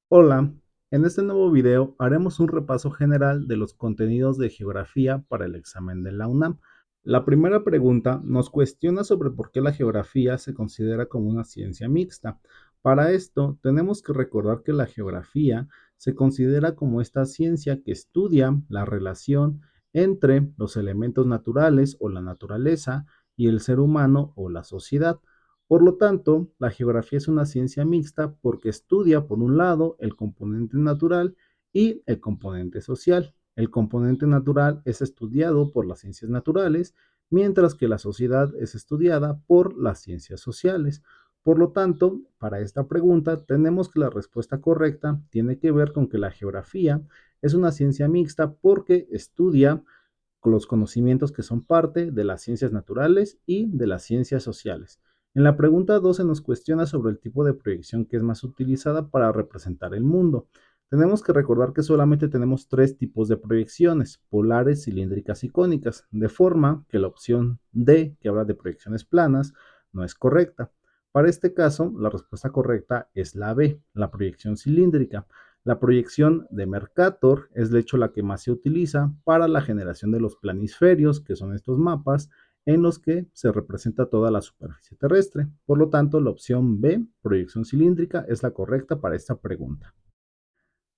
Hola, en este nuevo video haremos un repaso general de los contenidos de geografía para el examen de la UNAM. La primera pregunta nos cuestiona sobre por qué la geografía se considera como una ciencia mixta. Para esto, tenemos que recordar que la geografía se considera como esta ciencia que estudia la relación entre los elementos naturales o la naturaleza y el ser humano o la sociedad. Por lo tanto, la geografía es una ciencia mixta porque estudia, por un lado, el componente natural y el componente social. El componente natural es estudiado por las ciencias naturales, mientras que la sociedad es estudiada por las ciencias sociales. Por lo tanto, para esta pregunta tenemos que la respuesta correcta tiene que ver con que la geografía es una ciencia mixta porque estudia los conocimientos que son parte de las ciencias naturales y de las ciencias sociales. En la pregunta 2 se nos cuestiona sobre el tipo de proyección que es más utilizada para representar el mundo. Tenemos que recordar que solamente tenemos tres tipos de proyecciones: polares, cilíndricas y cónicas, de forma que la opción D, que habla de proyecciones planas, no es correcta. Para este caso, la respuesta correcta es la B, la proyección cilíndrica. La proyección de Mercator es de hecho la que más se utiliza para la generación de los planisferios, que son estos mapas en los que se representa toda la superficie terrestre. Por lo tanto, la opción B, proyección cilíndrica, es la correcta para esta pregunta.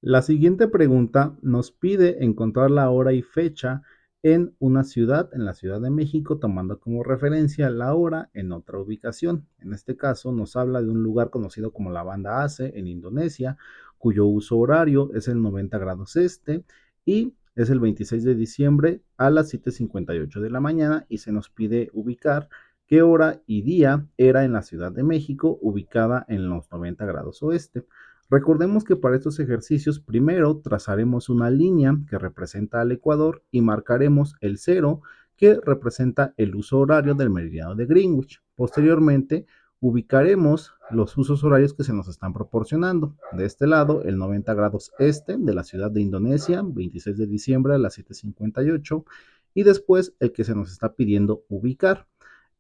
La siguiente pregunta nos pide encontrar la hora y fecha en una ciudad, en la Ciudad de México, tomando como referencia la hora en otra ubicación. En este caso nos habla de un lugar conocido como la Banda Aceh en Indonesia, cuyo uso horario es el 90 grados este y es el 26 de diciembre a las 7:58 de la mañana, y se nos pide ubicar qué hora y día era en la Ciudad de México, ubicada en los 90 grados oeste. Recordemos que para estos ejercicios primero trazaremos una línea que representa al ecuador y marcaremos el cero que representa el uso horario del meridiano de Greenwich. Posteriormente ubicaremos los usos horarios que se nos están proporcionando. De este lado, el 90 grados este de la ciudad de Indonesia, 26 de diciembre a las 7:58, y después el que se nos está pidiendo ubicar,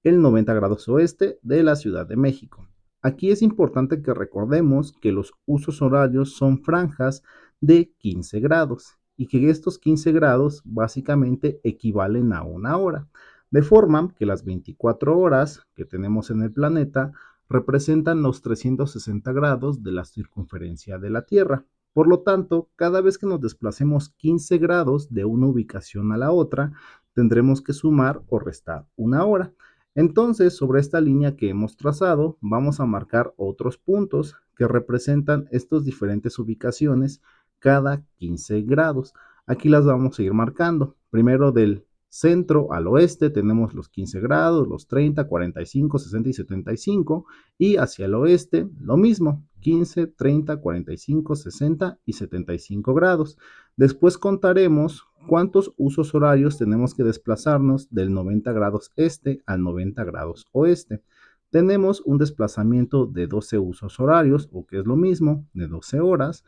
el 90 grados oeste de la Ciudad de México. Aquí es importante que recordemos que los usos horarios son franjas de 15 grados y que estos 15 grados básicamente equivalen a una hora, de forma que las 24 horas que tenemos en el planeta representan los 360 grados de la circunferencia de la Tierra. Por lo tanto, cada vez que nos desplacemos 15 grados de una ubicación a la otra, tendremos que sumar o restar una hora. Entonces, sobre esta línea que hemos trazado, vamos a marcar otros puntos que representan estas diferentes ubicaciones cada 15 grados. Aquí las vamos a ir marcando. Primero, del centro al oeste tenemos los 15 grados, los 30, 45, 60 y 75. Y hacia el oeste lo mismo: 15, 30, 45, 60 y 75 grados. Después contaremos cuántos usos horarios tenemos que desplazarnos del 90 grados este al 90 grados oeste. Tenemos un desplazamiento de 12 usos horarios, o que es lo mismo, de 12 horas.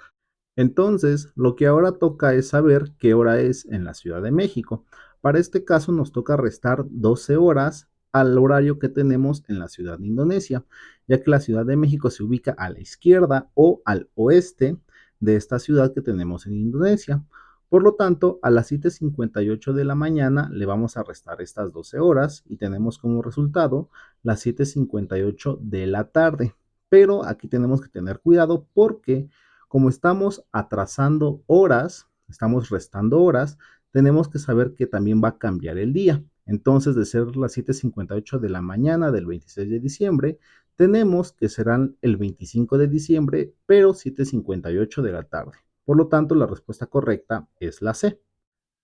Entonces, lo que ahora toca es saber qué hora es en la Ciudad de México. Para este caso nos toca restar 12 horas al horario que tenemos en la ciudad de Indonesia, ya que la Ciudad de México se ubica a la izquierda o al oeste de esta ciudad que tenemos en Indonesia. Por lo tanto, a las 7:58 de la mañana le vamos a restar estas 12 horas y tenemos como resultado las 7:58 de la tarde. Pero aquí tenemos que tener cuidado porque, como estamos atrasando horas, estamos restando horas, tenemos que saber que también va a cambiar el día. Entonces, de ser las 7:58 de la mañana del 26 de diciembre, tenemos que serán el 25 de diciembre, pero 7:58 de la tarde. Por lo tanto, la respuesta correcta es la C.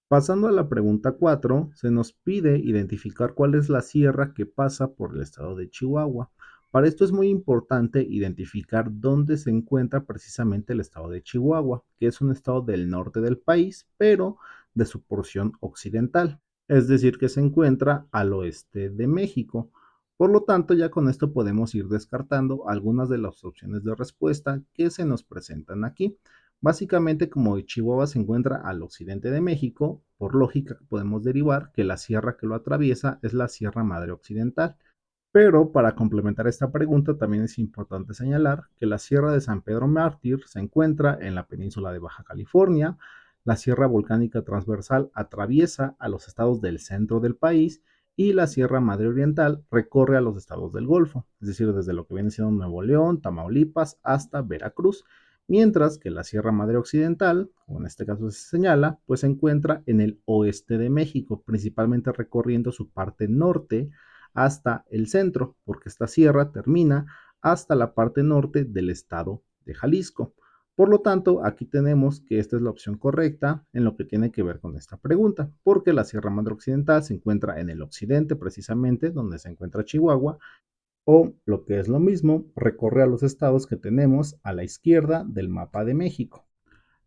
Pasando a la pregunta 4, se nos pide identificar cuál es la sierra que pasa por el estado de Chihuahua. Para esto es muy importante identificar dónde se encuentra precisamente el estado de Chihuahua, que es un estado del norte del país, pero de su porción occidental, es decir, que se encuentra al oeste de México. Por lo tanto, ya con esto podemos ir descartando algunas de las opciones de respuesta que se nos presentan aquí. Básicamente, como Chihuahua se encuentra al occidente de México, por lógica podemos derivar que la sierra que lo atraviesa es la Sierra Madre Occidental. Pero para complementar esta pregunta también es importante señalar que la Sierra de San Pedro Mártir se encuentra en la península de Baja California, la Sierra Volcánica Transversal atraviesa a los estados del centro del país y la Sierra Madre Oriental recorre a los estados del Golfo, es decir, desde lo que viene siendo Nuevo León, Tamaulipas hasta Veracruz, mientras que la Sierra Madre Occidental, como en este caso se señala, pues se encuentra en el oeste de México, principalmente recorriendo su parte norte hasta el centro, porque esta sierra termina hasta la parte norte del estado de Jalisco. Por lo tanto, aquí tenemos que esta es la opción correcta en lo que tiene que ver con esta pregunta, porque la Sierra Madre Occidental se encuentra en el occidente, precisamente donde se encuentra Chihuahua, o lo que es lo mismo, recorre a los estados que tenemos a la izquierda del mapa de México.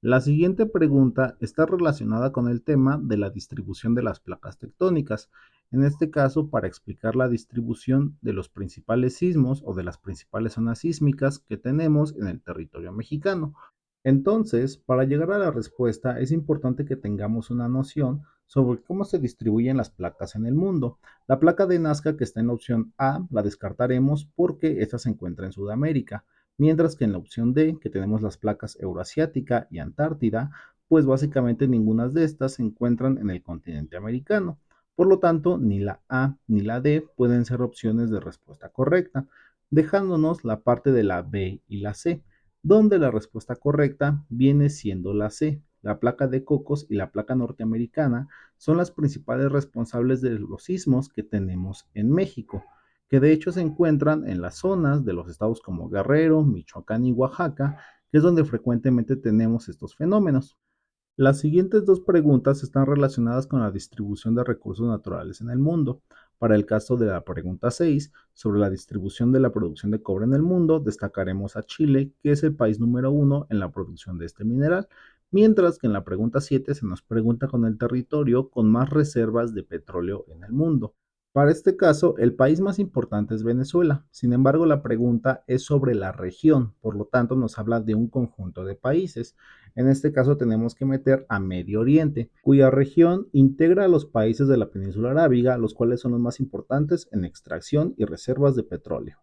La siguiente pregunta está relacionada con el tema de la distribución de las placas tectónicas, en este caso para explicar la distribución de los principales sismos o de las principales zonas sísmicas que tenemos en el territorio mexicano. Entonces, para llegar a la respuesta es importante que tengamos una noción sobre cómo se distribuyen las placas en el mundo. La placa de Nazca que está en la opción A la descartaremos porque esta se encuentra en Sudamérica, mientras que en la opción D, que tenemos las placas Euroasiática y Antártida, pues básicamente ninguna de estas se encuentran en el continente americano. Por lo tanto, ni la A ni la D pueden ser opciones de respuesta correcta, dejándonos la parte de la B y la C, donde la respuesta correcta viene siendo la C. La placa de Cocos y la placa norteamericana son las principales responsables de los sismos que tenemos en México, que de hecho se encuentran en las zonas de los estados como Guerrero, Michoacán y Oaxaca, que es donde frecuentemente tenemos estos fenómenos. Las siguientes dos preguntas están relacionadas con la distribución de recursos naturales en el mundo. Para el caso de la pregunta 6, sobre la distribución de la producción de cobre en el mundo, destacaremos a Chile, que es el país número 1 en la producción de este mineral, mientras que en la pregunta 7 se nos pregunta con el territorio con más reservas de petróleo en el mundo. Para este caso, el país más importante es Venezuela. Sin embargo, la pregunta es sobre la región, por lo tanto nos habla de un conjunto de países. En este caso tenemos que meter a Medio Oriente, cuya región integra a los países de la península arábiga, los cuales son los más importantes en extracción y reservas de petróleo.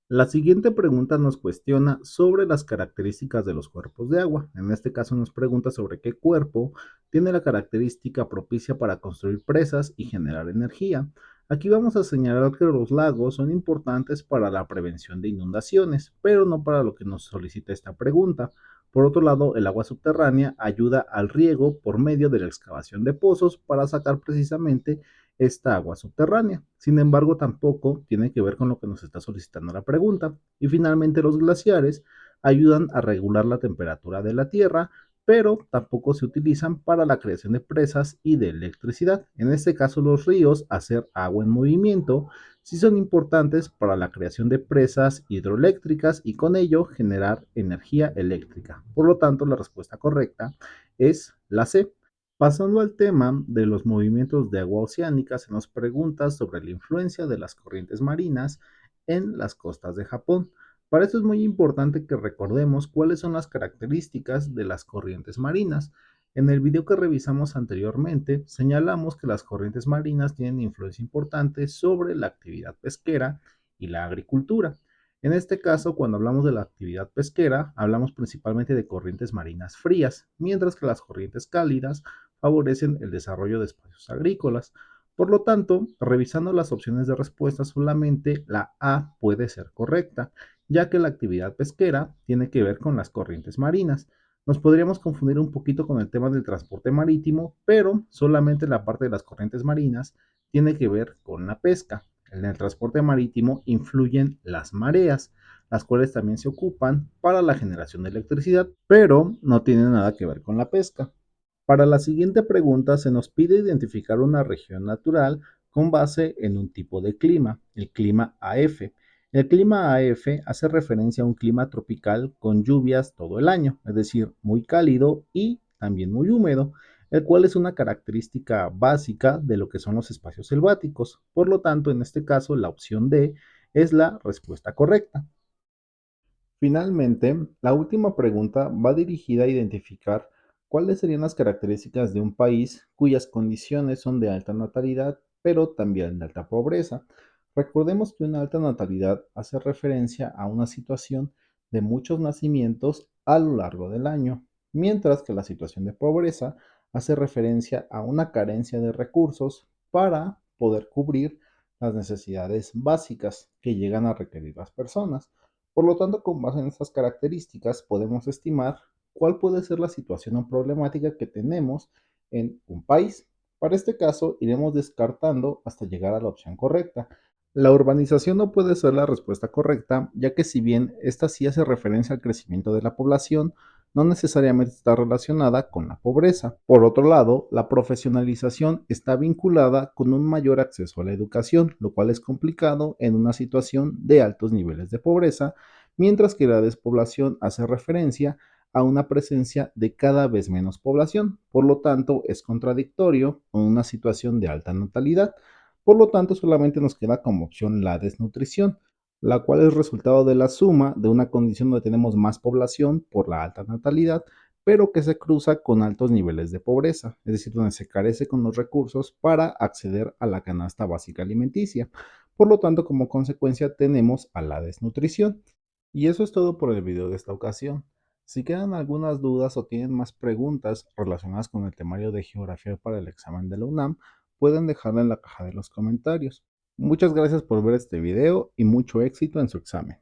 La siguiente pregunta nos cuestiona sobre las características de los cuerpos de agua. En este caso nos pregunta sobre qué cuerpo tiene la característica propicia para construir presas y generar energía. Aquí vamos a señalar que los lagos son importantes para la prevención de inundaciones, pero no para lo que nos solicita esta pregunta. Por otro lado, el agua subterránea ayuda al riego por medio de la excavación de pozos para sacar precisamente esta agua subterránea. Sin embargo, tampoco tiene que ver con lo que nos está solicitando la pregunta. Y finalmente, los glaciares ayudan a regular la temperatura de la Tierra, pero tampoco se utilizan para la creación de presas y de electricidad. En este caso, los ríos, hacer agua en movimiento, sí son importantes para la creación de presas hidroeléctricas y con ello generar energía eléctrica. Por lo tanto, la respuesta correcta es la C. Pasando al tema de los movimientos de agua oceánica, se nos pregunta sobre la influencia de las corrientes marinas en las costas de Japón. Para esto es muy importante que recordemos cuáles son las características de las corrientes marinas. En el video que revisamos anteriormente, señalamos que las corrientes marinas tienen influencia importante sobre la actividad pesquera y la agricultura. En este caso, cuando hablamos de la actividad pesquera, hablamos principalmente de corrientes marinas frías, mientras que las corrientes cálidas favorecen el desarrollo de espacios agrícolas. Por lo tanto, revisando las opciones de respuesta, solamente la A puede ser correcta, ya que la actividad pesquera tiene que ver con las corrientes marinas. Nos podríamos confundir un poquito con el tema del transporte marítimo, pero solamente la parte de las corrientes marinas tiene que ver con la pesca. En el transporte marítimo influyen las mareas, las cuales también se ocupan para la generación de electricidad, pero no tienen nada que ver con la pesca. Para la siguiente pregunta se nos pide identificar una región natural con base en un tipo de clima, el clima AF. El clima AF hace referencia a un clima tropical con lluvias todo el año, es decir, muy cálido y también muy húmedo, el cual es una característica básica de lo que son los espacios selváticos. Por lo tanto, en este caso, la opción D es la respuesta correcta. Finalmente, la última pregunta va dirigida a identificar cuáles serían las características de un país cuyas condiciones son de alta natalidad, pero también de alta pobreza. Recordemos que una alta natalidad hace referencia a una situación de muchos nacimientos a lo largo del año, mientras que la situación de pobreza hace referencia a una carencia de recursos para poder cubrir las necesidades básicas que llegan a requerir las personas. Por lo tanto, con base en estas características, podemos estimar cuál puede ser la situación o problemática que tenemos en un país. Para este caso, iremos descartando hasta llegar a la opción correcta. La urbanización no puede ser la respuesta correcta, ya que si bien esta sí hace referencia al crecimiento de la población, no necesariamente está relacionada con la pobreza. Por otro lado, la profesionalización está vinculada con un mayor acceso a la educación, lo cual es complicado en una situación de altos niveles de pobreza, mientras que la despoblación hace referencia a una presencia de cada vez menos población. Por lo tanto, es contradictorio con una situación de alta natalidad. Por lo tanto, solamente nos queda como opción la desnutrición, la cual es resultado de la suma de una condición donde tenemos más población por la alta natalidad, pero que se cruza con altos niveles de pobreza, es decir, donde se carece con los recursos para acceder a la canasta básica alimenticia. Por lo tanto, como consecuencia tenemos a la desnutrición. Y eso es todo por el video de esta ocasión. Si quedan algunas dudas o tienen más preguntas relacionadas con el temario de geografía para el examen de la UNAM, pueden dejarla en la caja de los comentarios. Muchas gracias por ver este video y mucho éxito en su examen.